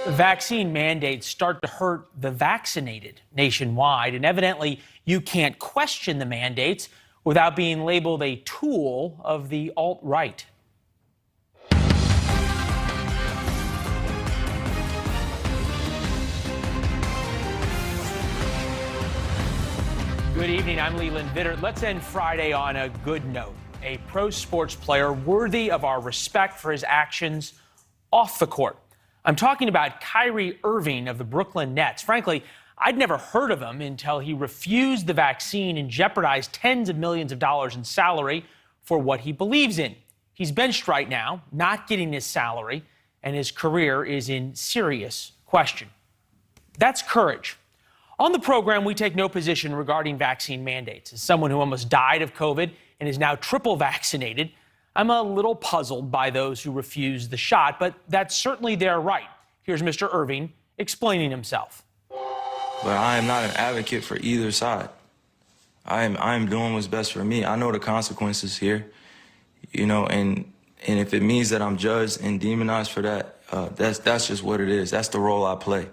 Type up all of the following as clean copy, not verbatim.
Vaccine mandates start to hurt the vaccinated nationwide, and evidently you can't question the mandates without being labeled a tool of the alt-right. Good evening, I'm Leland Vittert. Let's end Friday on a good note. A pro sports player worthy of our respect for his actions off the court. I'm talking about Kyrie Irving of the Brooklyn Nets. Frankly, I'd never heard of him until he refused the vaccine and jeopardized tens of millions of dollars in salary for what he believes in. He's benched right now, not getting his salary, and his career is in serious question. That's courage. On the program, we take no position regarding vaccine mandates. As someone who almost died of COVID and is now triple vaccinated, I'm a little puzzled by those who refuse the shot, but that's certainly their right. Here's Mr. Irving explaining himself. But I am not an advocate for either side. I am doing what's best for me. I know the consequences here, you know, and if it means that I'm judged and demonized for that, that's just what it is. That's the role I play.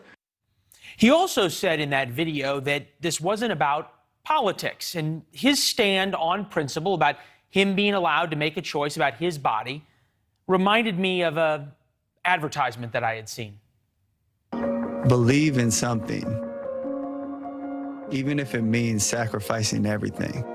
He also said in that video that this wasn't about politics, and his stand on principle about him being allowed to make a choice about his body reminded me of an advertisement that I had seen. Believe in something, even if it means sacrificing everything.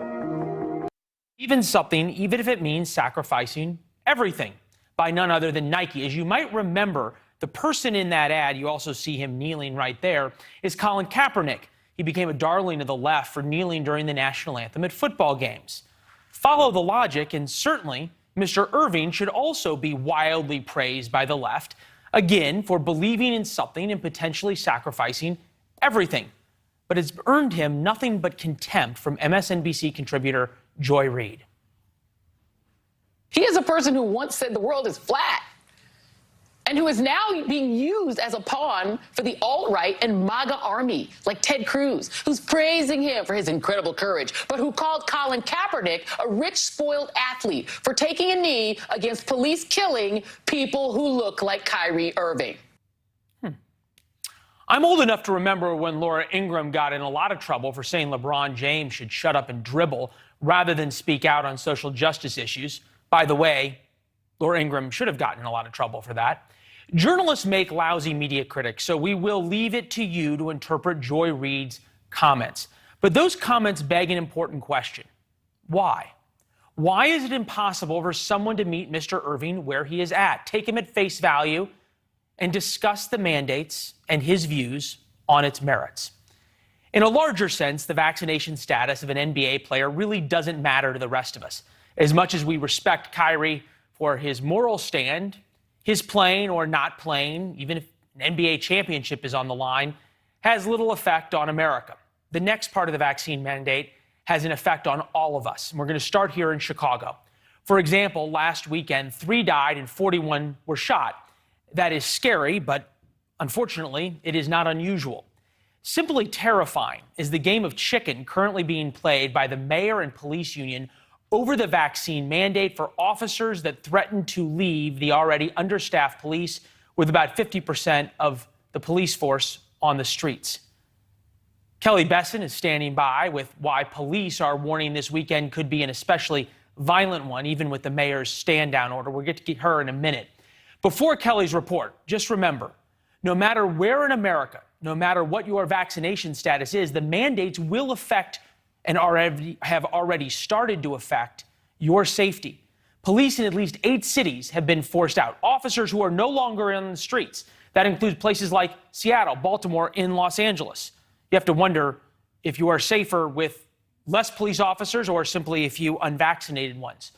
Even if it means sacrificing everything, by none other than Nike. As you might remember, the person in that ad, you also see him kneeling right there, is Colin Kaepernick. He became a darling of the left for kneeling during the national anthem at football games. Follow the logic, and certainly Mr. Irving should also be wildly praised by the left, again, for believing in something and potentially sacrificing everything. But it's earned him nothing but contempt from MSNBC contributor Joy Reid. He is a person who once said the world is flat, and who is now being used as a pawn for the alt-right and MAGA army, like Ted Cruz, who's praising him for his incredible courage, but who called Colin Kaepernick a rich, spoiled athlete for taking a knee against police killing people who look like Kyrie Irving. I'm old enough to remember when Laura Ingraham got in a lot of trouble for saying LeBron James should shut up and dribble rather than speak out on social justice issues. By the way, Laura Ingraham should have gotten in a lot of trouble for that. Journalists make lousy media critics, so we will leave it to you to interpret Joy Reid's comments. But those comments beg an important question. Why? Why is it impossible for someone to meet Mr. Irving where he is at, take him at face value, and discuss the mandates and his views on its merits? In a larger sense, the vaccination status of an NBA player really doesn't matter to the rest of us. As much as we respect Kyrie for his moral stand, his playing or not playing, even if an NBA championship is on the line, has little effect on America. The next part of the vaccine mandate has an effect on all of us. And we're going to start here in Chicago. For example, last weekend, 3 died and 41 were shot. That is scary, but unfortunately, it is not unusual. Simply terrifying is the game of chicken currently being played by the mayor and police union over the vaccine mandate for officers that threaten to leave the already understaffed police with about 50% of the police force on the streets. Keleigh Beeson is standing by with why police are warning this weekend could be an especially violent one, even with the mayor's stand-down order. We'll get to her in a minute. Before Kelly's report, just remember, no matter where in America, no matter what your vaccination status is, the mandates will affect and have already started to affect your safety. Police in at least 8 cities have been forced out. Officers who are no longer in the streets. That includes places like Seattle, Baltimore, and Los Angeles. You have to wonder if you are safer with less police officers or simply a few unvaccinated ones.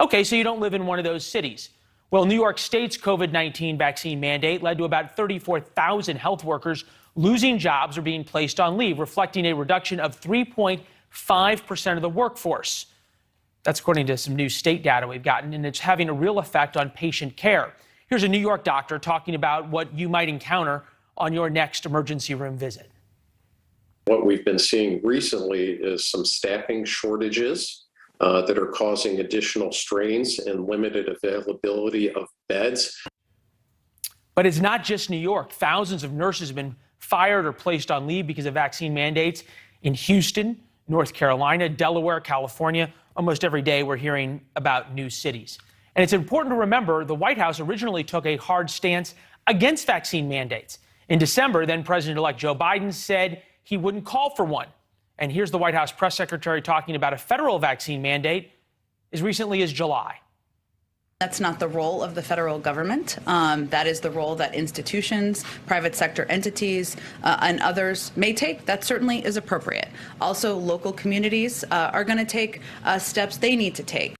Okay, so you don't live in one of those cities. Well, New York State's COVID-19 vaccine mandate led to about 34,000 health workers losing jobs or being placed on leave, reflecting a reduction of 3.5% of the workforce. That's according to some new state data we've gotten, and it's having a real effect on patient care. Here's a New York doctor talking about what you might encounter on your next emergency room visit. What we've been seeing recently is some staffing shortages that are causing additional strains and limited availability of beds. But it's not just New York. Thousands of nurses have been fired or placed on leave because of vaccine mandates in Houston, North Carolina, Delaware, California. Almost every day we're hearing about new cities. And it's important to remember the White House originally took a hard stance against vaccine mandates. In December, then President-elect Joe Biden said he wouldn't call for one. And here's the White House press secretary talking about a federal vaccine mandate as recently as July. That's not the role of the federal government. That is the role that institutions, private sector entities, and others may take. That certainly is appropriate. Also, local communities are going to take steps they need to take.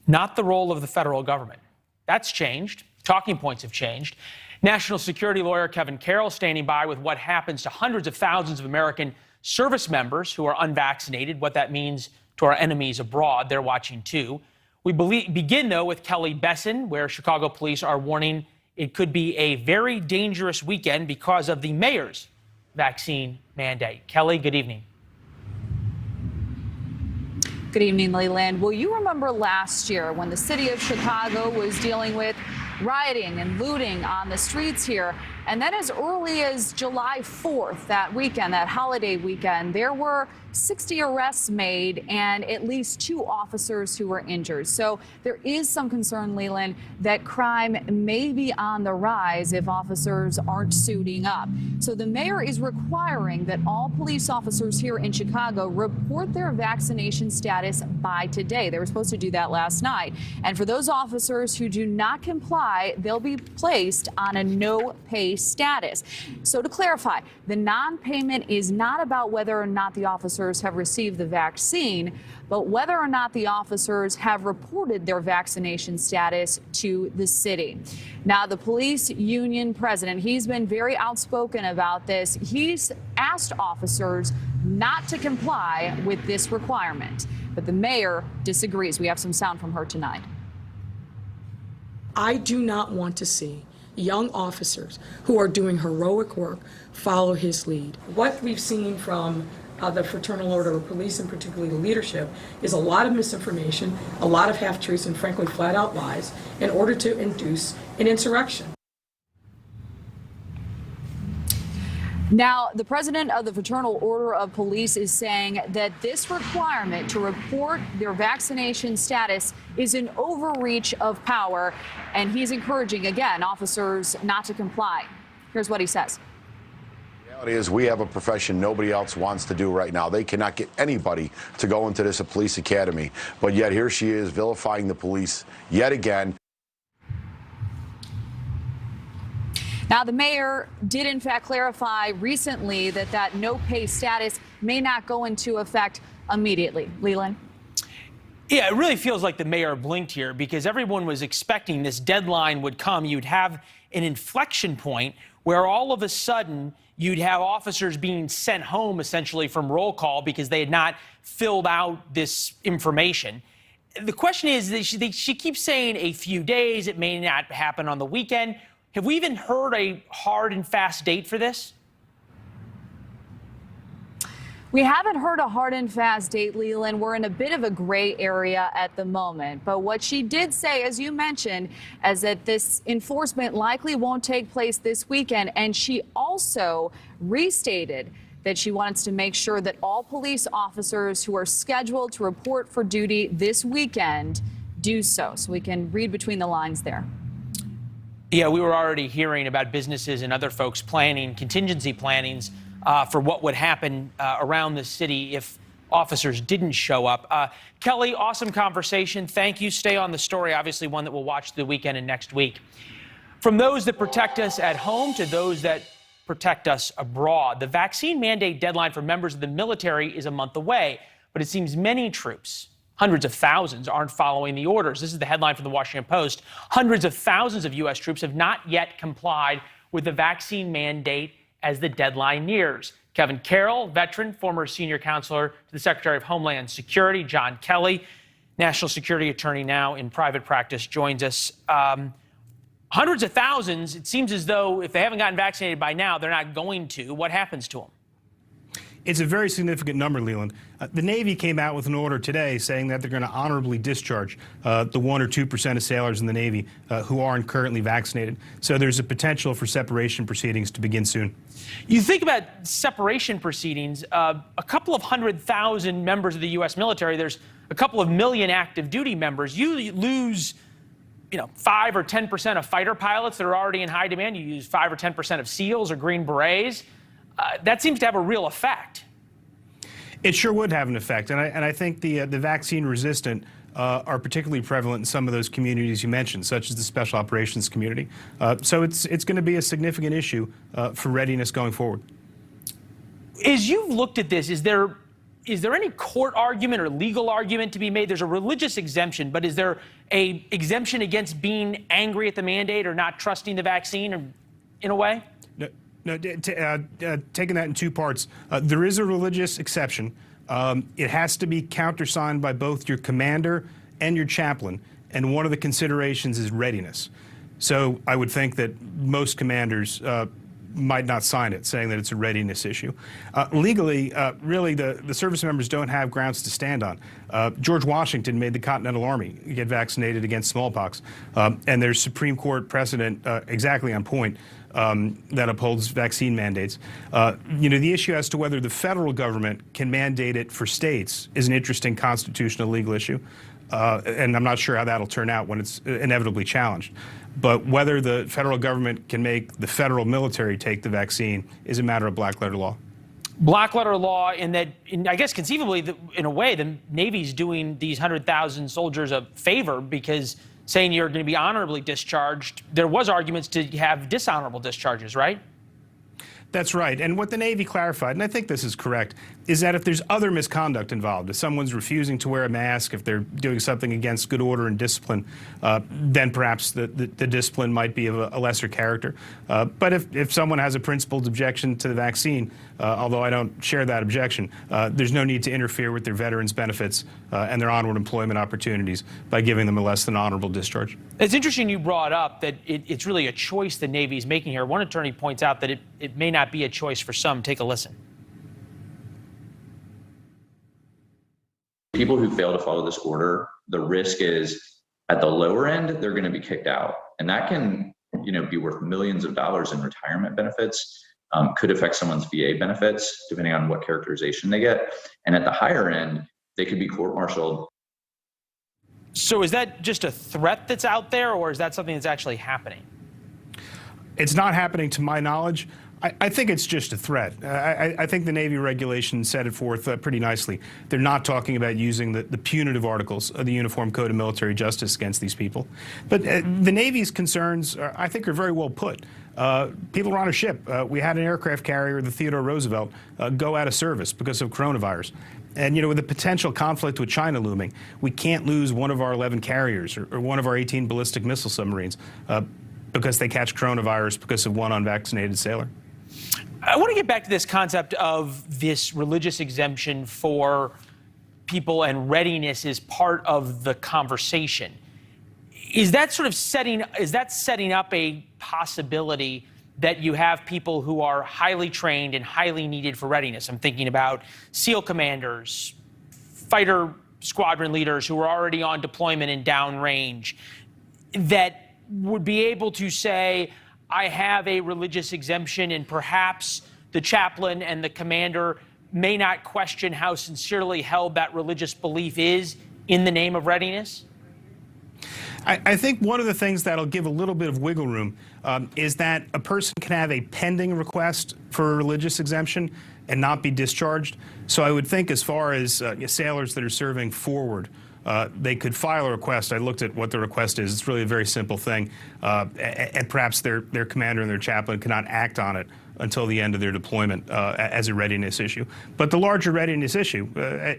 Not the role of the federal government. That's changed. Talking points have changed. National security lawyer Kevin Carroll standing by with what happens to hundreds of thousands of American service members who are unvaccinated, what that means to our enemies abroad. They're watching too. We begin, though, with Keleigh, Beeson, where Chicago police are warning it could be a very dangerous weekend because of the mayor's vaccine mandate. Keleigh, good evening. Good evening, Leland. Well, you remember last year when the city of Chicago was dealing with rioting and looting on the streets here. And then as early as July 4th, that weekend, that holiday weekend, there were 60 arrests made and at least 2 officers who were injured. So there is some concern, Leland, that crime may be on the rise if officers aren't suiting up. So the mayor is requiring that all police officers here in Chicago report their vaccination status by today. They were supposed to do that last night. And for those officers who do not comply, they'll be placed on a no-pay status. So to clarify, the non-payment is not about whether or not the officers have received the vaccine, but whether or not the officers have reported their vaccination status to the city. Now, the police union president, he's been very outspoken about this. He's asked officers not to comply with this requirement, but the mayor disagrees. We have some sound from her tonight. I do not want to see young officers who are doing heroic work follow his lead. What we've seen from the Fraternal Order of Police, and particularly the leadership, is a lot of misinformation, a lot of half-truths, and frankly flat-out lies in order to induce an insurrection. Now, the president of the Fraternal Order of Police is saying that this requirement to report their vaccination status is an overreach of power, and he's encouraging, again, officers not to comply. Here's what he says. The reality is we have a profession nobody else wants to do right now. They cannot get anybody to go into this police academy, but yet here she is vilifying the police yet again. Now, the mayor did, in fact, clarify recently that no-pay status may not go into effect immediately. Leland? Yeah, it really feels like the mayor blinked here because everyone was expecting this deadline would come. You'd have an inflection point where all of a sudden you'd have officers being sent home essentially from roll call because they had not filled out this information. The question is that she keeps saying a few days. It may not happen on the weekend. Have we even heard a hard and fast date for this? We haven't heard a hard and fast date, Leland. We're in a bit of a gray area at the moment. But what she did say, as you mentioned, is that this enforcement likely won't take place this weekend. And she also restated that she wants to make sure that all police officers who are scheduled to report for duty this weekend do so. So we can read between the lines there. Yeah, we were already hearing about businesses and other folks planning contingency plannings for what would happen around the city if officers didn't show up. Keleigh, awesome conversation. Thank you. Stay on the story, obviously one that we'll watch the weekend and next week. From those that protect us at home to those that protect us abroad, the vaccine mandate deadline for members of the military is a month away, but it seems many troops, hundreds of thousands, aren't following the orders. This is the headline from the Washington Post. Hundreds of thousands of U.S. troops have not yet complied with the vaccine mandate as the deadline nears. Kevin Carroll, veteran, former senior counselor to the Secretary of Homeland Security, John Keleigh, national security attorney now in private practice, joins us. Hundreds of thousands, it seems as though if they haven't gotten vaccinated by now, they're not going to. What happens to them? It's a very significant number, Leland. The Navy came out with an order today saying that they're going to honorably discharge the 1 or 2% of sailors in the Navy who aren't currently vaccinated. So there's a potential for separation proceedings to begin soon. You think about separation proceedings, a couple of 100,000 members of the U.S. military, there's a couple of million active duty members. You lose 5 or 10% of fighter pilots that are already in high demand. You use 5 or 10% of SEALs or Green Berets. That seems to have a real effect. It sure would have an effect, and I think the vaccine resistant are particularly prevalent in some of those communities you mentioned, such as the special operations community. So it's going to be a significant issue for readiness going forward. As you've looked at this, is there any court argument or legal argument to be made? There's a religious exemption, but is there a exemption against being angry at the mandate or not trusting the vaccine in a way? No, taking that in two parts. There is a religious exception. It has to be countersigned by both your commander and your chaplain, and one of the considerations is readiness. So I would think that most commanders might not sign it, saying that it's a readiness issue. Legally, really, the service members don't have grounds to stand on. George Washington made the Continental Army get vaccinated against smallpox, and there's Supreme Court precedent exactly on point that upholds vaccine mandates. The issue as to whether the federal government can mandate it for states is an interesting constitutional legal issue, and I'm not sure how that'll turn out when it's inevitably challenged. But whether the federal government can make the federal military take the vaccine is a matter of black letter law. Black letter law in that, I guess conceivably, in a way, the Navy's doing these 100,000 soldiers a favor because saying you're going to be honorably discharged, there was arguments to have dishonorable discharges, right? That's right. And what the Navy clarified, and I think this is correct, is that if there's other misconduct involved, if someone's refusing to wear a mask, if they're doing something against good order and discipline, then perhaps the discipline might be of a lesser character. But if someone has a principled objection to the vaccine, although I don't share that objection, there's no need to interfere with their veterans' benefits and their onward employment opportunities by giving them a less than honorable discharge. It's interesting you brought up that it's really a choice the Navy's making here. One attorney points out that it may not be a choice for some. Take a listen. People who fail to follow this order, the risk is at the lower end, they're going to be kicked out. And that can, be worth millions of dollars in retirement benefits, could affect someone's VA benefits, depending on what characterization they get. And at the higher end, they could be court-martialed. So is that just a threat that's out there, or is that something that's actually happening? It's not happening to my knowledge. I think it's just a threat. I think the Navy regulations set it forth pretty nicely. They're not talking about using the punitive articles of the Uniform Code of Military Justice against these people. But the Navy's concerns, I think, are very well put. People are on a ship. We had an aircraft carrier, the Theodore Roosevelt, go out of service because of coronavirus. And, with the potential conflict with China looming, we can't lose one of our 11 carriers or one of our 18 ballistic missile submarines because they catch coronavirus because of one unvaccinated sailor. I want to get back to this concept of this religious exemption for people and readiness is part of the conversation. Is that setting up a possibility that you have people who are highly trained and highly needed for readiness? I'm thinking about SEAL commanders, fighter squadron leaders who are already on deployment and downrange, that would be able to say, I have a religious exemption, and perhaps the chaplain and the commander may not question how sincerely held that religious belief is in the name of readiness? I think one of the things that'll give a little bit of wiggle room is that a person can have a pending request for a religious exemption and not be discharged. So I would think as far as sailors that are serving forward, they could file a request. I looked at what the request is. It's really a very simple thing. And perhaps their commander and their chaplain cannot act on it until the end of their deployment as a readiness issue. But the larger readiness issue,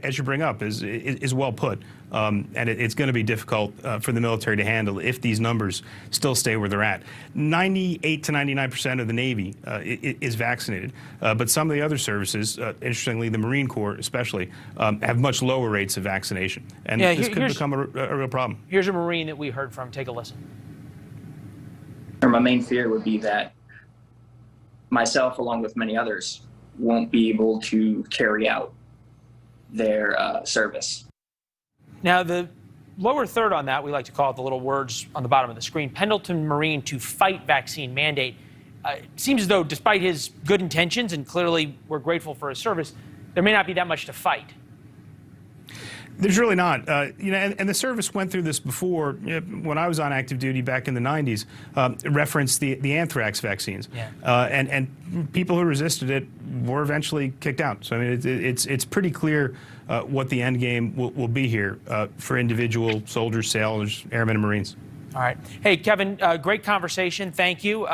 as you bring up, is well put. And it's going to be difficult for the military to handle if these numbers still stay where they're at. 98 to 99% of the Navy is vaccinated. But some of the other services, interestingly, the Marine Corps especially, have much lower rates of vaccination. And this could become a real problem. Here's a Marine that we heard from. Take a listen. My main fear would be that myself, along with many others, won't be able to carry out their service. Now, the lower third on that, we like to call it the little words on the bottom of the screen, Pendleton Marine to fight vaccine mandate. It seems as though, despite his good intentions, and clearly we're grateful for his service, there may not be that much to fight. There's really not. And the service went through this before. When I was on active duty back in the 90s, referenced the anthrax vaccines. Yeah. And people who resisted it were eventually kicked out. So, I mean, it's pretty clear what the end game will be here for individual soldiers, sailors, airmen, and Marines. All right. Hey, Kevin, great conversation. Thank you.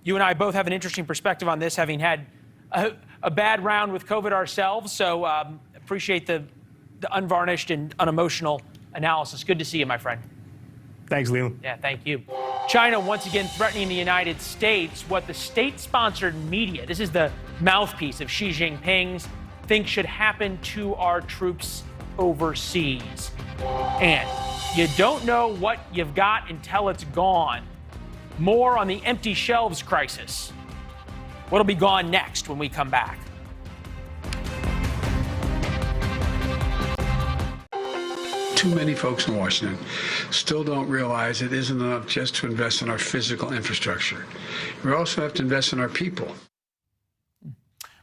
You and I both have an interesting perspective on this, having had a bad round with COVID ourselves. So appreciate the unvarnished and unemotional analysis. Good to see you, my friend. Thanks, Leland. Yeah, thank you. China once again threatening the United States. What the state-sponsored media, this is the mouthpiece of Xi Jinping's, think should happen to our troops overseas. And you don't know what you've got until it's gone. More on the empty shelves crisis. What'll be gone next when we come back? Too many folks in Washington still don't realize it isn't enough just to invest in our physical infrastructure. We also have to invest in our people.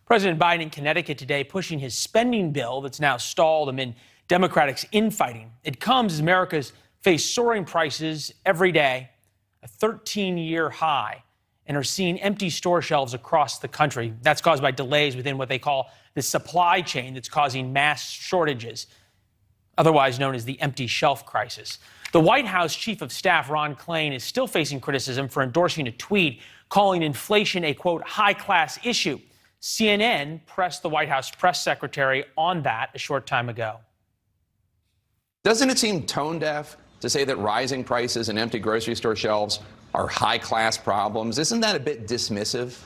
President Biden in Connecticut today pushing his spending bill that's now stalled amid Democrats' infighting. It comes as America's face soaring prices every day, a 13-year high, and are seeing empty store shelves across the country. That's caused by delays within what they call the supply chain that's causing mass shortages, otherwise known as the empty shelf crisis. The White House Chief of Staff, Ron Klain, is still facing criticism for endorsing a tweet calling inflation a, quote, high-class issue. CNN pressed the White House press secretary on that a short time ago. Doesn't it seem tone deaf to say that rising prices and empty grocery store shelves are high-class problems? Isn't that a bit dismissive?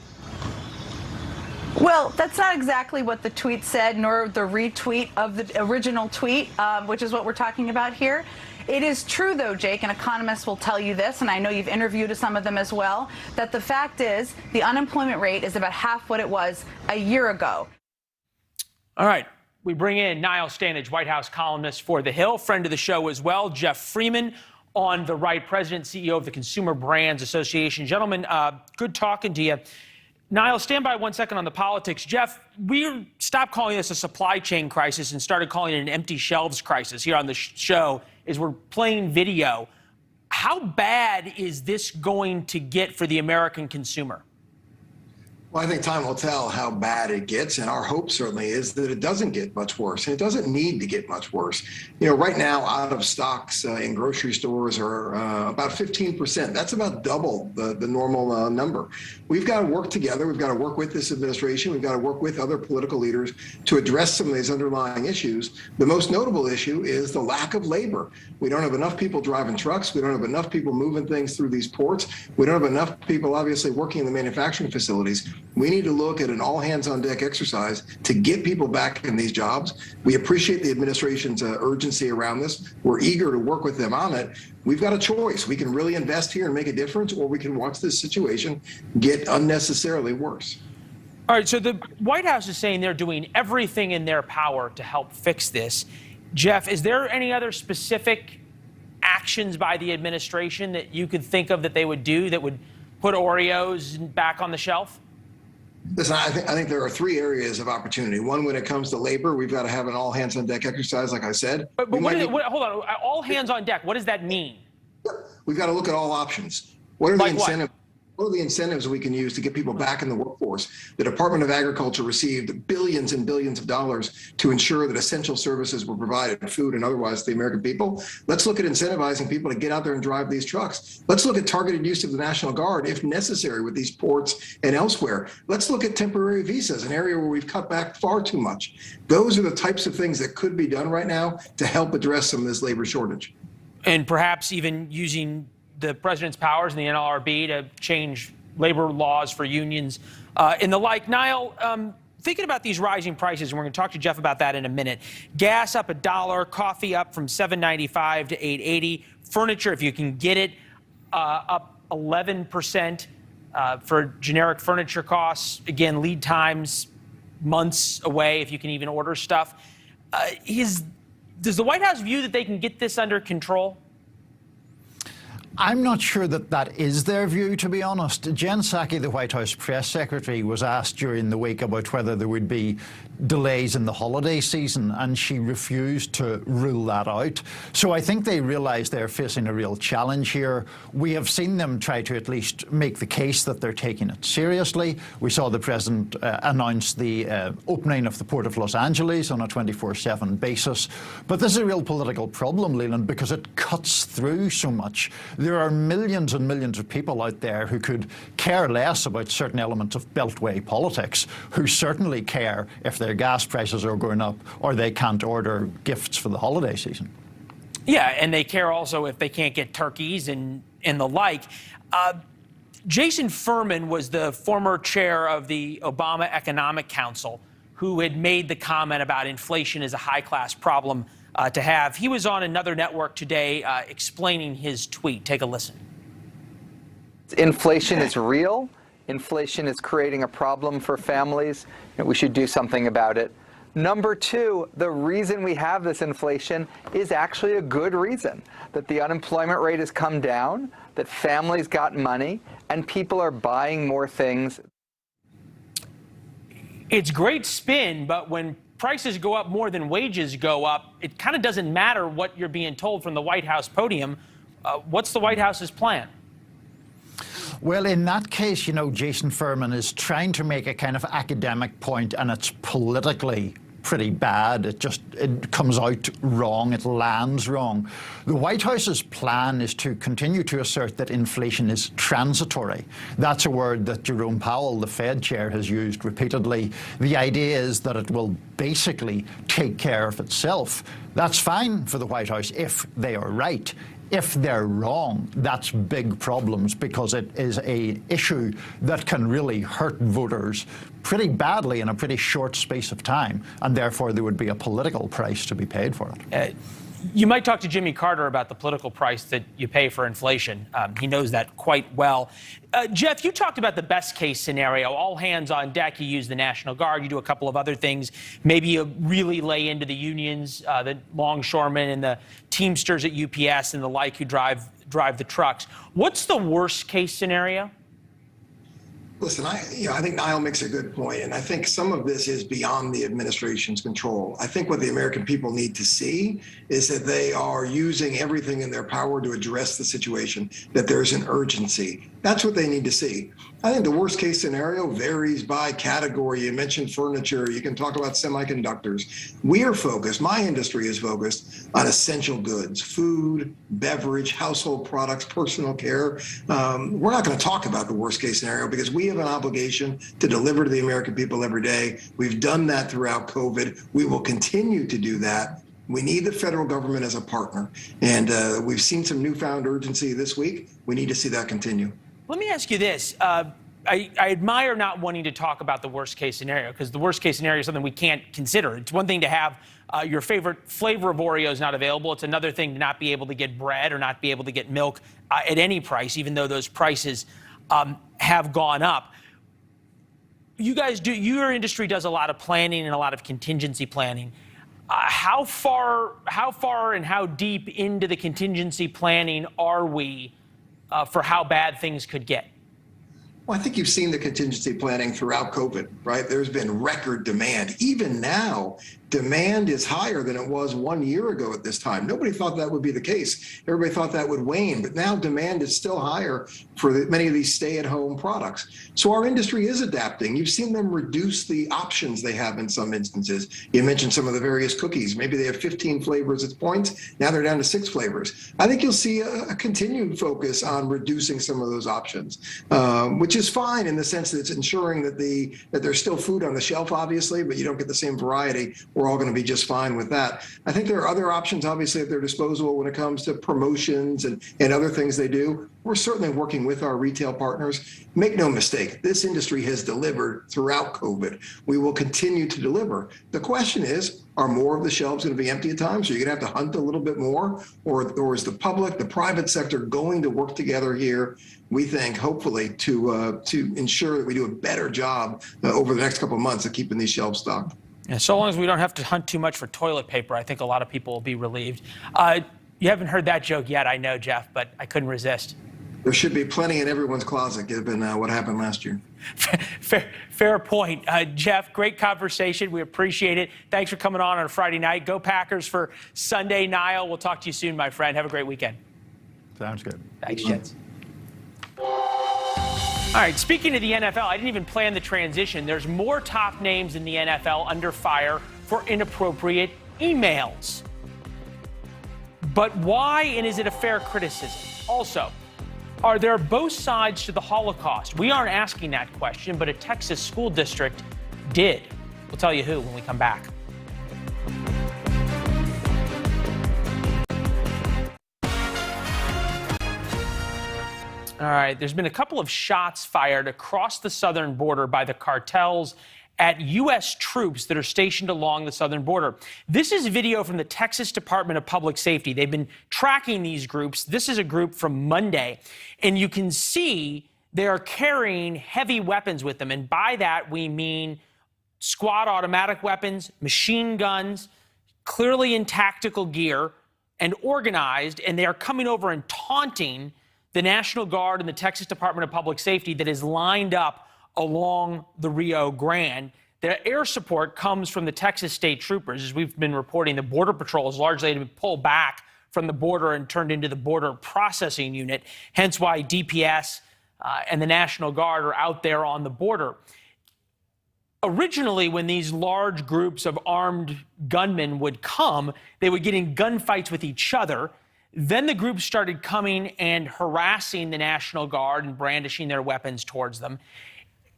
Well, that's not exactly what the tweet said, nor the retweet of the original tweet, which is what we're talking about here. It is true, though, Jake, and economists will tell you this, and I know you've interviewed some of them as well, that the fact is the unemployment rate is about half what it was a year ago. All right. We bring in Niall Stanage, White House columnist for The Hill, friend of the show as well, Geoff Freeman, on the right, president, CEO of the Consumer Brands Association. Gentlemen, good talking to you. Niall, stand by 1 second on the politics. Geoff, we stopped calling this a supply chain crisis and started calling it an empty shelves crisis here on the show as we're playing video. How bad is this going to get for the American consumer? Well, I think time will tell how bad it gets, and our hope certainly is that it doesn't get much worse, and it doesn't need to get much worse. You know, right now, out of stocks in grocery stores are about 15%. That's about double the normal number. We've got to work together. We've got to work with this administration. We've got to work with other political leaders to address some of these underlying issues. The most notable issue is the lack of labor. We don't have enough people driving trucks. We don't have enough people moving things through these ports. We don't have enough people, obviously, working in the manufacturing facilities. We need to look at an all-hands-on-deck exercise to get people back in these jobs. We appreciate the administration's urgency around this. We're eager to work with them on it. We've got a choice. We can really invest here and make a difference, or we can watch this situation get unnecessarily worse. All right, so the White House is saying they're doing everything in their power to help fix this. Geoff, is there any other specific actions by the administration that you could think of that they would do that would put Oreos back on the shelf? Listen, I think there are three areas of opportunity. One, when it comes to labor, we've got to have an all-hands-on-deck exercise, like I said. But hold on, all hands on deck, what does that mean? We've got to look at all options. What are the incentives? What are the incentives we can use to get people back in the workforce? The Department of Agriculture received billions and billions of dollars to ensure that essential services were provided, food and otherwise, to the American people. Let's look at incentivizing people to get out there and drive these trucks. Let's look at targeted use of the National Guard, if necessary, with these ports and elsewhere. Let's look at temporary visas, an area where we've cut back far too much. Those are the types of things that could be done right now to help address some of this labor shortage. And perhaps even using the president's powers and the NLRB to change labor laws for unions and the like. Niall, thinking about these rising prices, and we're going to talk to Geoff about that in a minute. Gas up $1, coffee up from $7.95 to $8.80. Furniture, if you can get it, up 11% for generic furniture costs. Again, lead times months away if you can even order stuff. Does the White House view that they can get this under control? I'm not sure that that is their view, to be honest. Jen Psaki, the White House press secretary, was asked during the week about whether there would be delays in the holiday season, and she refused to rule that out. So I think they realise they're facing a real challenge here. We have seen them try to at least make the case that they're taking it seriously. We saw the president announce the opening of the Port of Los Angeles on a 24/7 basis. But this is a real political problem, Leland, because it cuts through so much. There are millions and millions of people out there who could care less about certain elements of Beltway politics, who certainly care if their gas prices are going up or they can't order gifts for the holiday season. Yeah, and they care also if they can't get turkeys and the like. Jason Furman was the former chair of the Obama Economic Council who had made the comment about inflation as a high-class problem to have. He was on another network today explaining his tweet. Take a listen. Inflation is real. Inflation is creating a problem for families, and we should do something about it. Number two, the reason we have this inflation is actually a good reason, that the unemployment rate has come down, that families got money, and people are buying more things. It's great spin, but when prices go up more than wages go up, it kind of doesn't matter what you're being told from the White House podium. What's the White House's plan? Well, in that case, you know, Jason Furman is trying to make a kind of academic point, and it's politically pretty bad. It comes out wrong. It lands wrong. The White House's plan is to continue to assert that inflation is transitory. That's a word that Jerome Powell, the Fed chair, has used repeatedly. The idea is that it will basically take care of itself. That's fine for the White House if they are right. If they're wrong, that's big problems, because it is an issue that can really hurt voters pretty badly in a pretty short space of time, and therefore there would be a political price to be paid for it. You might talk to Jimmy Carter about the political price that you pay for inflation. He knows that quite well. Geoff, you talked about the best case scenario, all hands on deck. You use the National Guard. You do a couple of other things. Maybe you really lay into the unions, the longshoremen and the Teamsters at UPS and the like who drive the trucks. What's the worst case scenario? Listen, I think Niall makes a good point, and I think some of this is beyond the administration's control. I think what the American people need to see is that they are using everything in their power to address the situation, that there's an urgency. That's what they need to see. I think the worst case scenario varies by category. You mentioned furniture. You can talk about semiconductors. We are focused, my industry is focused on essential goods, food, beverage, household products, personal care. We're not going to talk about the worst case scenario because we have an obligation to deliver to the American people every day. We've done that throughout COVID. We will continue to do that. We need the federal government as a partner. And we've seen some newfound urgency this week. We need to see that continue. Let me ask you this. I admire not wanting to talk about the worst case scenario, because the worst case scenario is something we can't consider. It's one thing to have your favorite flavor of Oreos not available. It's another thing to not be able to get bread or not be able to get milk at any price, even though those prices have gone up. You guys do, your industry does a lot of planning and a lot of contingency planning. How far and how deep into the contingency planning are we for how bad things could get? Well, I think you've seen the contingency planning throughout COVID, right? There's been record demand. Even now, demand is higher than it was 1 year ago at this time. Nobody thought that would be the case. Everybody thought that would wane, but now demand is still higher for many of these stay-at-home products. So our industry is adapting. You've seen them reduce the options they have in some instances. You mentioned some of the various cookies. Maybe they have 15 flavors at points. Now they're down to 6 flavors. I think you'll see a continued focus on reducing some of those options, which is fine in the sense that it's ensuring that there's still food on the shelf, obviously, but you don't get the same variety or we're all going to be just fine with that. I think there are other options, obviously, at their disposal when it comes to promotions and other things they do. We're certainly working with our retail partners. Make no mistake, this industry has delivered throughout COVID. We will continue to deliver. The question is, are more of the shelves going to be empty at times? Are you going to have to hunt a little bit more? Or is the public, the private sector going to work together here, we think, hopefully, to ensure that we do a better job over the next couple of months of keeping these shelves stocked? And so long as we don't have to hunt too much for toilet paper, I think a lot of people will be relieved. You haven't heard that joke yet, I know, Geoff, but I couldn't resist. There should be plenty in everyone's closet, given what happened last year. Fair point. Geoff, great conversation. We appreciate it. Thanks for coming on a Friday night. Go Packers for Sunday. Niall, we'll talk to you soon, my friend. Have a great weekend. Sounds good. Thanks, gents. All right, speaking of the NFL, I didn't even plan the transition. There's more top names in the NFL under fire for inappropriate emails. But why, and is it a fair criticism? Also, are there both sides to the Holocaust? We aren't asking that question, but a Texas school district did. We'll tell you who when we come back. All right, there's been a couple of shots fired across the southern border by the cartels at U.S. troops that are stationed along the southern border. This is video from the Texas Department of Public Safety. They've been tracking these groups. This is a group from Monday, and you can see they are carrying heavy weapons with them. And by that, we mean squad automatic weapons, machine guns, clearly in tactical gear and organized, and they are coming over and taunting the National Guard and the Texas Department of Public Safety that is lined up along the Rio Grande. Their air support comes from the Texas State Troopers. As we've been reporting, the Border Patrol has largely been pulled back from the border and turned into the Border Processing Unit, hence why DPS and the National Guard are out there on the border. Originally, when these large groups of armed gunmen would come, they would get in gunfights with each other. Then the groups started coming and harassing the National Guard and brandishing their weapons towards them.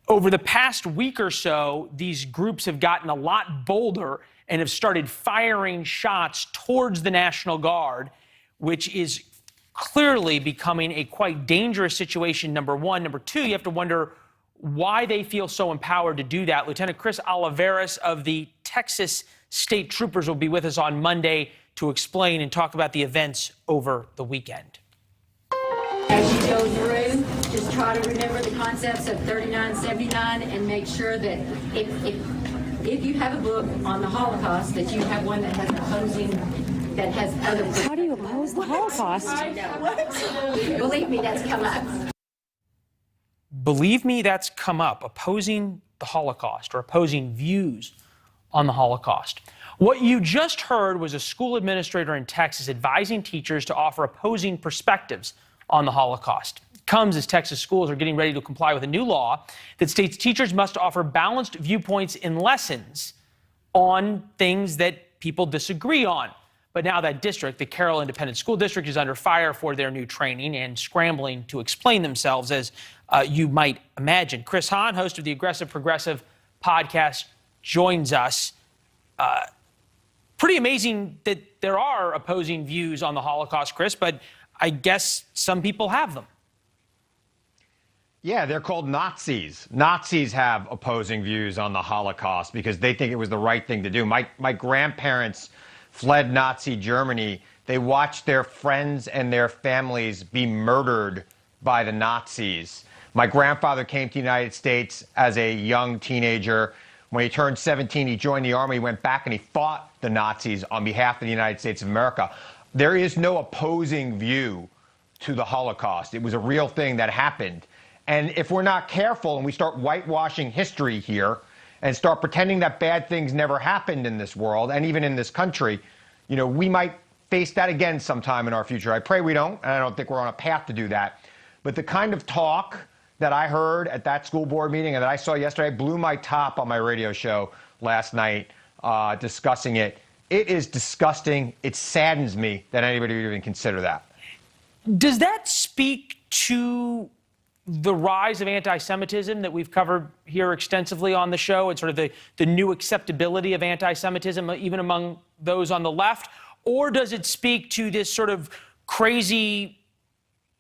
Over the past week or so, these groups have gotten a lot bolder and have started firing shots towards the National Guard, which is clearly becoming a quite dangerous situation, number one. Number two, you have to wonder why they feel so empowered to do that. Lieutenant Chris Oliveras of the Texas State Troopers will be with us on Monday to explain and talk about the events over the weekend. As you go through, just try to remember the concepts of 3979 and make sure that if you have a book on the Holocaust, that you have one that has opposing, that has other. How do you oppose the Holocaust? I know. Believe me, that's come up. Believe me, that's come up, opposing the Holocaust or opposing views on the Holocaust. What you just heard was a school administrator in Texas advising teachers to offer opposing perspectives on the Holocaust. It comes as Texas schools are getting ready to comply with a new law that states teachers must offer balanced viewpoints in lessons on things that people disagree on. But now that district, the Carroll Independent School District, is under fire for their new training and scrambling to explain themselves, as you might imagine. Chris Hahn, host of the Aggressive Progressive podcast, joins us. Pretty amazing that there are opposing views on the Holocaust, Chris, but I guess some people have them. Yeah, they're called Nazis. Nazis have opposing views on the Holocaust because they think it was the right thing to do. My grandparents fled Nazi Germany. They watched their friends and their families be murdered by the Nazis. My grandfather came to the United States as a young teenager. When he turned 17, he joined the army, went back, and he fought the Nazis on behalf of the United States of America. There is no opposing view to the Holocaust. It was a real thing that happened. And if we're not careful and we start whitewashing history here and start pretending that bad things never happened in this world and even in this country, you know, we might face that again sometime in our future. I pray we don't, and I don't think we're on a path to do that. But the kind of talk that I heard at that school board meeting and that I saw yesterday blew my top on my radio show last night discussing it. It is disgusting. It saddens me that anybody would even consider that. Does that speak to the rise of anti-Semitism that we've covered here extensively on the show and sort of the new acceptability of anti-Semitism, even among those on the left? Or does it speak to this sort of crazy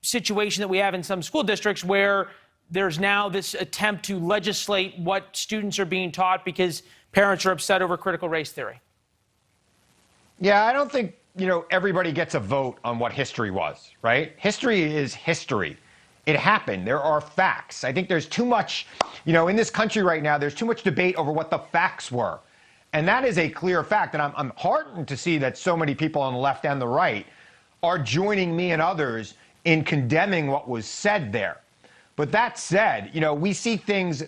situation that we have in some school districts where there's now this attempt to legislate what students are being taught because parents are upset over critical race theory? Yeah, I don't think, everybody gets a vote on what history was, right? History is history. It happened. There are facts. I think there's too much, in this country right now, there's too much debate over what the facts were. And that is a clear fact. And I'm heartened to see that so many people on the left and the right are joining me and others in condemning what was said there. But that said, we see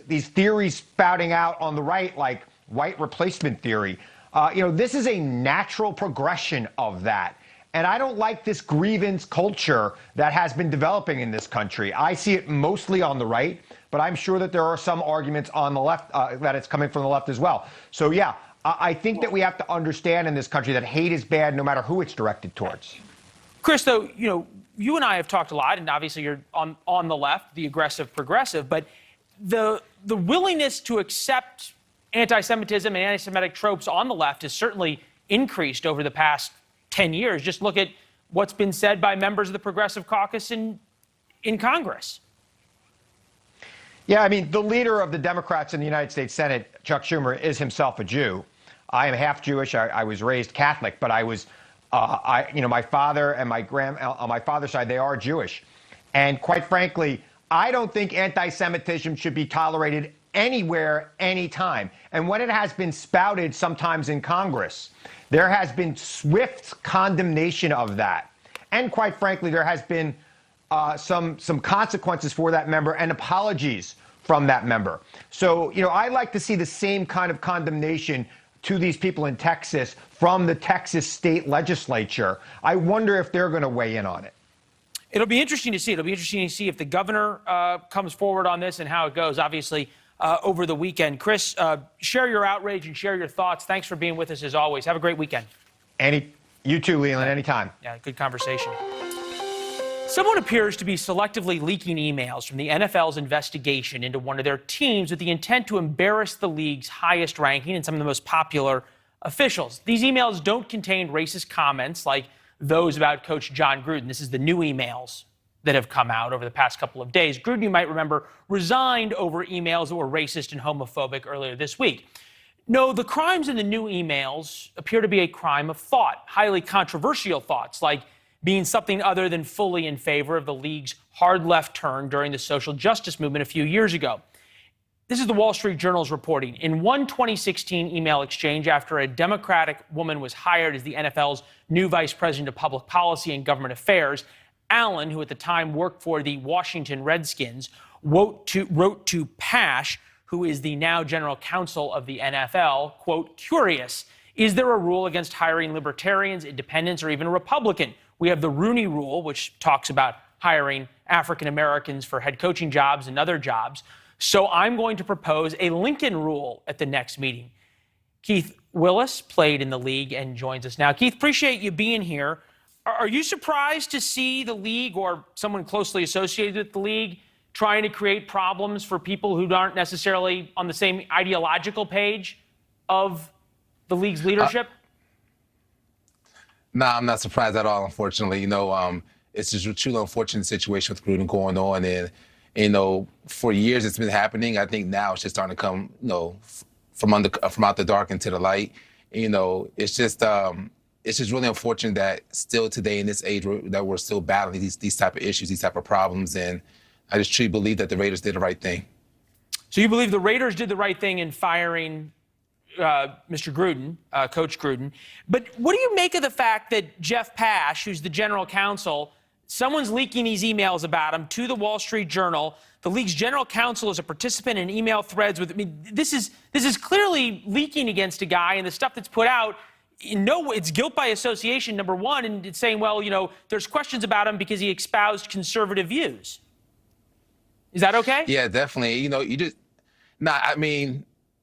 these theories spouting out on the right, like white replacement theory. This is a natural progression of that. And I don't like this grievance culture that has been developing in this country. I see it mostly on the right, but I'm sure that there are some arguments on the left that it's coming from the left as well. So, yeah, I think that we have to understand in this country that hate is bad no matter who it's directed towards. Chris, though, you and I have talked a lot, and obviously you're on the left, the aggressive progressive, but the willingness to accept anti-Semitism and anti-Semitic tropes on the left has certainly increased over the past 10 years. Just look at what's been said by members of the Progressive Caucus in Congress. Yeah, I mean, the leader of the Democrats in the United States Senate, Chuck Schumer, is himself a Jew. I am half Jewish. I was raised Catholic, but I was, my father and on my father's side, they are Jewish. And quite frankly, I don't think anti-Semitism should be tolerated anywhere, anytime. And when it has been spouted sometimes in Congress, there has been swift condemnation of that. And quite frankly, there has been some consequences for that member and apologies from that member. So, I like to see the same kind of condemnation to these people in Texas from the Texas state legislature. I wonder if they're going to weigh in on it. It'll be interesting to see. It'll be interesting to see if the governor comes forward on this and how it goes, obviously, over the weekend. Chris, share your outrage and share your thoughts. Thanks for being with us as always. Have a great weekend. You too, Leland, anytime. Yeah, good conversation. Someone appears to be selectively leaking emails from the NFL's investigation into one of their teams with the intent to embarrass the league's highest ranking and some of the most popular officials. These emails don't contain racist comments like those about Coach John Gruden. This is the new emails that have come out over the past couple of days. Gruden, you might remember, resigned over emails that were racist and homophobic earlier this week. No, the crimes in the new emails appear to be a crime of thought, highly controversial thoughts like being something other than fully in favor of the league's hard left turn during the social justice movement a few years ago. This is the Wall Street Journal's reporting. In one 2016 email exchange after a Democratic woman was hired as the NFL's new vice president of public policy and government affairs, Allen, who at the time worked for the Washington Redskins, wrote to Pash, who is the now general counsel of the NFL, quote, "Curious, is there a rule against hiring libertarians, independents, or even a Republican? We have the Rooney Rule, which talks about hiring African Americans for head coaching jobs and other jobs. So I'm going to propose a Lincoln Rule at the next meeting." Keith Willis played in the league and joins us now. Keith, appreciate you being here. Are you surprised to see the league or someone closely associated with the league trying to create problems for people who aren't necessarily on the same ideological page of the league's leadership? No, I'm not surprised at all, unfortunately. It's just a truly unfortunate situation with Gruden going on. And, for years it's been happening. I think now it's just starting to come, from out the dark into the light. It's just really unfortunate that still today in this age that we're still battling these type of issues, these type of problems. And I just truly believe that the Raiders did the right thing. So you believe the Raiders did the right thing in firing Mr. Gruden, Coach Gruden. But what do you make of the fact that Jeff Pash, who's the general counsel, someone's leaking these emails about him to the Wall Street Journal? The league's general counsel is a participant in email threads with. This is clearly leaking against a guy, and the stuff that's put out. It's guilt by association, number one, and it's saying, well, there's questions about him because he espoused conservative views. Is that okay? Yeah, definitely.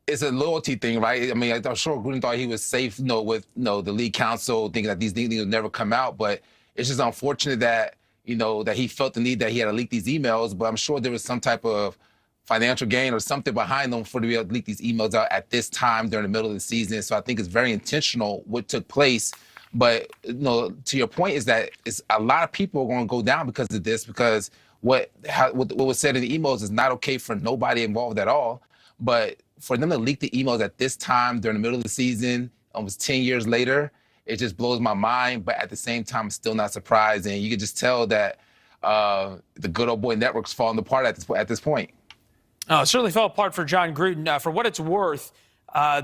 It's a loyalty thing, right? I'm sure Gruden thought he was safe, with the league counsel, thinking that these things would never come out. But it's just unfortunate that, that he felt the need that he had to leak these emails, but I'm sure there was some type of financial gain or something behind them for to be able to leak these emails out at this time during the middle of the season. So I think it's very intentional what took place. But to your point is that it's a lot of people are going to go down because of this, because what was said in the emails is not okay for nobody involved at all. But for them to leak the emails at this time during the middle of the season, almost 10 years later, it just blows my mind. But at the same time, I'm still not surprised. And you can just tell that the good old boy network's falling apart at this point. Oh, it certainly fell apart for John Gruden. For what it's worth,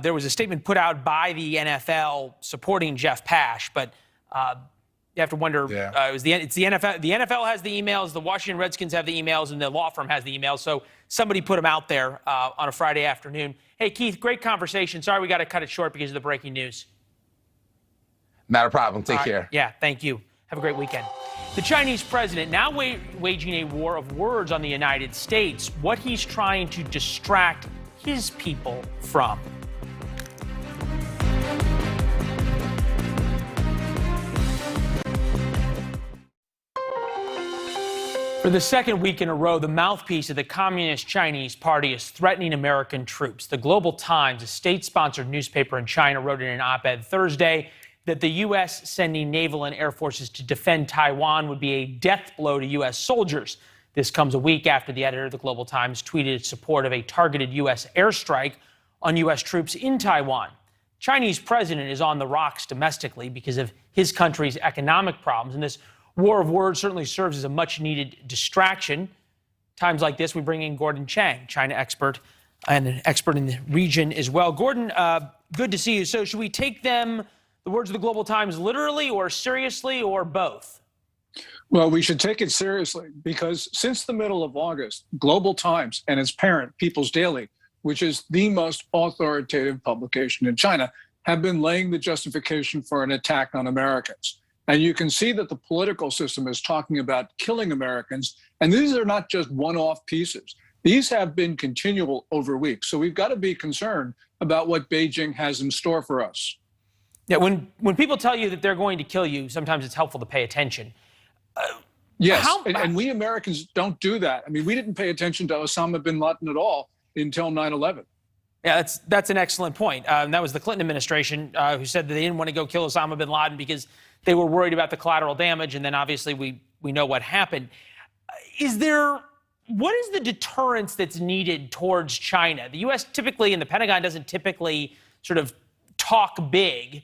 there was a statement put out by the NFL supporting Jeff Pash, but you have to wonder, it's the NFL. The NFL has the emails, the Washington Redskins have the emails, and the law firm has the emails. So somebody put them out there on a Friday afternoon. Hey, Keith, great conversation. Sorry we got to cut it short because of the breaking news. Not a problem. Take care. Yeah, thank you. Have a great weekend. The Chinese president now waging a war of words on the United States, what he's trying to distract his people from. For the second week in a row, the mouthpiece of the Communist Chinese Party is threatening American troops. The Global Times, a state-sponsored newspaper in China, wrote in an op-ed Thursday that the U.S. sending naval and air forces to defend Taiwan would be a death blow to U.S. soldiers. This comes a week after the editor of the Global Times tweeted support of a targeted U.S. airstrike on U.S. troops in Taiwan. Chinese president is on the rocks domestically because of his country's economic problems, and this war of words certainly serves as a much-needed distraction. Times like this, we bring in Gordon Chang, China expert and an expert in the region as well. Gordon, good to see you. So should we take the words of the Global Times literally or seriously or both? Well, we should take it seriously because since the middle of August, Global Times and its parent, People's Daily, which is the most authoritative publication in China, have been laying the justification for an attack on Americans. And you can see that the political system is talking about killing Americans. And these are not just one-off pieces. These have been continual over weeks. So we've got to be concerned about what Beijing has in store for us. Yeah, when people tell you that they're going to kill you, sometimes it's helpful to pay attention. Yes, and we Americans don't do that. I mean, we didn't pay attention to Osama bin Laden at all until 9/11. Yeah, that's an excellent point. And that was the Clinton administration who said that they didn't want to go kill Osama bin Laden because they were worried about the collateral damage. And then obviously we know what happened. What is the deterrence that's needed towards China? The U.S. typically, and the Pentagon doesn't typically sort of talk big.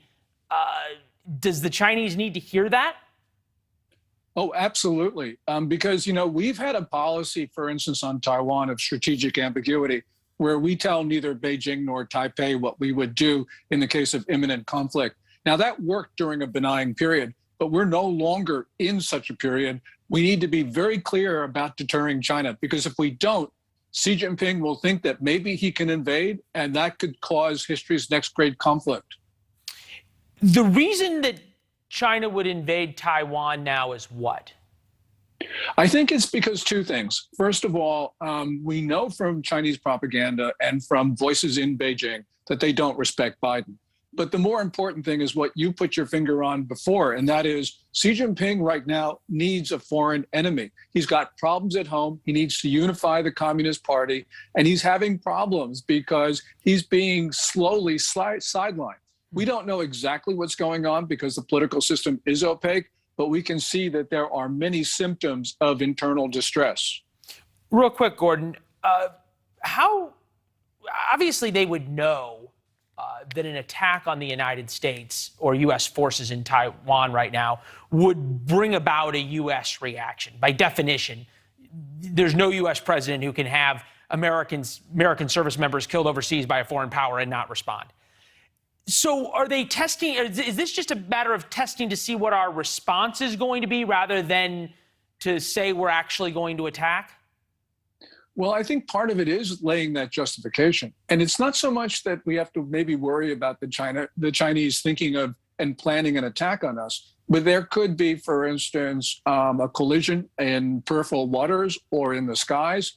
Does the Chinese need to hear that? Oh, absolutely. Because, we've had a policy, for instance, on Taiwan of strategic ambiguity, where we tell neither Beijing nor Taipei what we would do in the case of imminent conflict. Now, that worked during a benign period, but we're no longer in such a period. We need to be very clear about deterring China, because if we don't, Xi Jinping will think that maybe he can invade, and that could cause history's next great conflict. The reason that China would invade Taiwan now is what? I think it's because two things. First of all, we know from Chinese propaganda and from voices in Beijing that they don't respect Biden. But the more important thing is what you put your finger on before, and that is Xi Jinping right now needs a foreign enemy. He's got problems at home. He needs to unify the Communist Party, and he's having problems because he's being slowly sidelined. We don't know exactly what's going on because the political system is opaque, but we can see that there are many symptoms of internal distress. Real quick, Gordon, obviously they would know that an attack on the United States or U.S. forces in Taiwan right now would bring about a U.S. reaction. By definition, there's no U.S. president who can have American service members killed overseas by a foreign power and not respond. So are they testing? Is this just a matter of testing to see what our response is going to be rather than to say we're actually going to attack? Well, I think part of it is laying that justification. And it's not so much that we have to maybe worry about the Chinese thinking of and planning an attack on us, but there could be, for instance, a collision in peripheral waters or in the skies,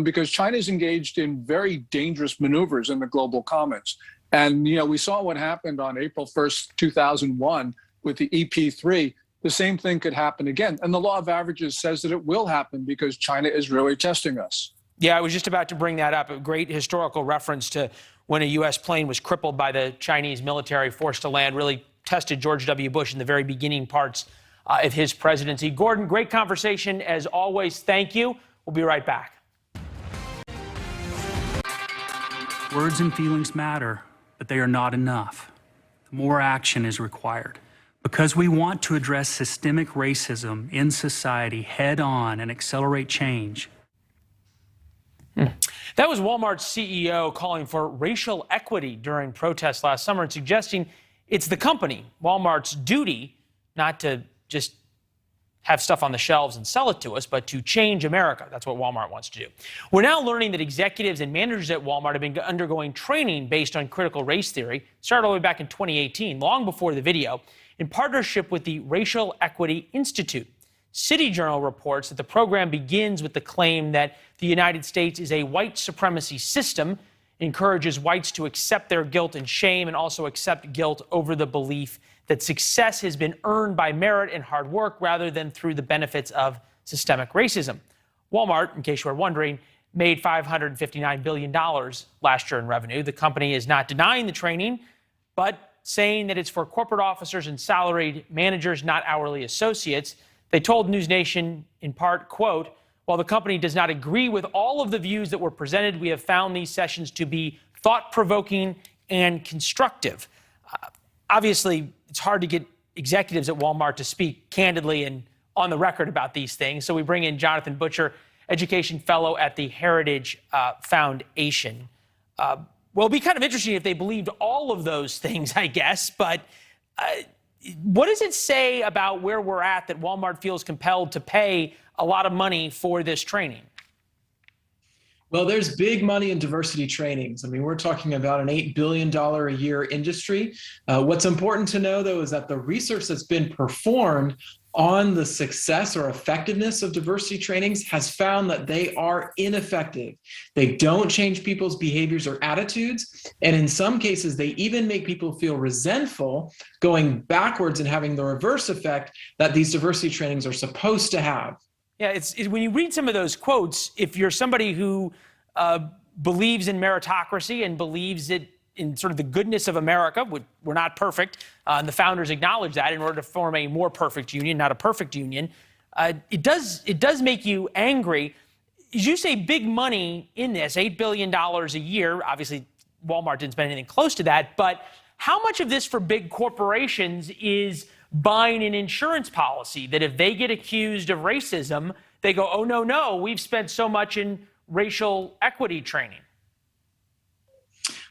because China is engaged in very dangerous maneuvers in the global commons. And, we saw what happened on April 1st, 2001 with the EP-3, the same thing could happen again. And the law of averages says that it will happen because China is really testing us. Yeah, I was just about to bring that up. A great historical reference to when a U.S. plane was crippled by the Chinese military, forced to land, really tested George W. Bush in the very beginning parts of his presidency. Gordon, great conversation as always. Thank you. We'll be right back. Words and feelings matter, but they are not enough. More action is required. Because we want to address systemic racism in society head on and accelerate change. That was Walmart's CEO calling for racial equity during protests last summer and suggesting it's the company, Walmart's duty, not to just have stuff on the shelves and sell it to us, but to change America. That's what Walmart wants to do. We're now learning that executives and managers at Walmart have been undergoing training based on critical race theory, started all the way back in 2018, long before the video, in partnership with the Racial Equity Institute. City Journal reports that the program begins with the claim that the United States is a white supremacy system, encourages whites to accept their guilt and shame, and also accept guilt over the belief that success has been earned by merit and hard work rather than through the benefits of systemic racism. Walmart, in case you were wondering, made $559 billion last year in revenue. The company is not denying the training, but saying that it's for corporate officers and salaried managers, not hourly associates. They told NewsNation in part, quote, "While the company does not agree with all of the views that were presented, we have found these sessions to be thought-provoking and constructive." Obviously, it's hard to get executives at Walmart to speak candidly and on the record about these things. So we bring in Jonathan Butcher, education fellow at the Heritage Foundation. Well, it'd be kind of interesting if they believed all of those things, I guess. But what does it say about where we're at that Walmart feels compelled to pay a lot of money for this training? Well, there's big money in diversity trainings. I mean, we're talking about an $8 billion a year industry. What's important to know, though, is that the research that's been performed on the success or effectiveness of diversity trainings has found that they are ineffective. They don't change people's behaviors or attitudes. And in some cases, they even make people feel resentful, going backwards and having the reverse effect that these diversity trainings are supposed to have. Yeah, when you read some of those quotes, if you're somebody who believes in meritocracy and believes it in sort of the goodness of America, we're not perfect, and the founders acknowledge that in order to form a more perfect union, not a perfect union, it does make you angry. As you say, big money in this, $8 billion a year. Obviously, Walmart didn't spend anything close to that, but how much of this for big corporations is buying an insurance policy that if they get accused of racism, they go, oh, no, we've spent so much in racial equity training?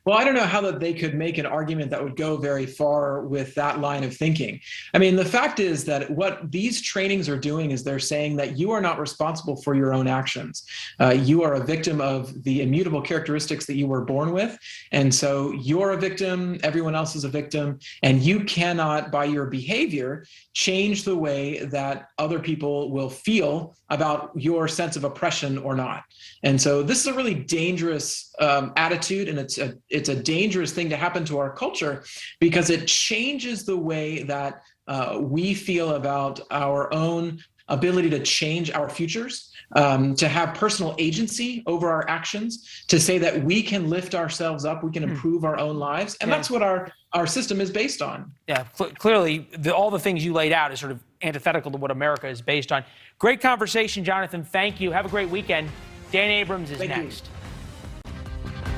Well, I don't know how that they could make an argument that would go very far with that line of thinking. I mean, the fact is that what these trainings are doing is they're saying that you are not responsible for your own actions. You are a victim of the immutable characteristics that you were born with. And so you're a victim, everyone else is a victim, and you cannot, by your behavior, change the way that other people will feel about your sense of oppression or not. And so this is a really dangerous attitude, and it's a dangerous thing to happen to our culture because it changes the way that we feel about our own ability to change our futures, to have personal agency over our actions, to say that we can lift ourselves up, we can improve our own lives. And that's what our system is based on. Yeah, clearly, all the things you laid out is sort of antithetical to what America is based on. Great conversation, Jonathan. Thank you. Have a great weekend. Dan Abrams is next.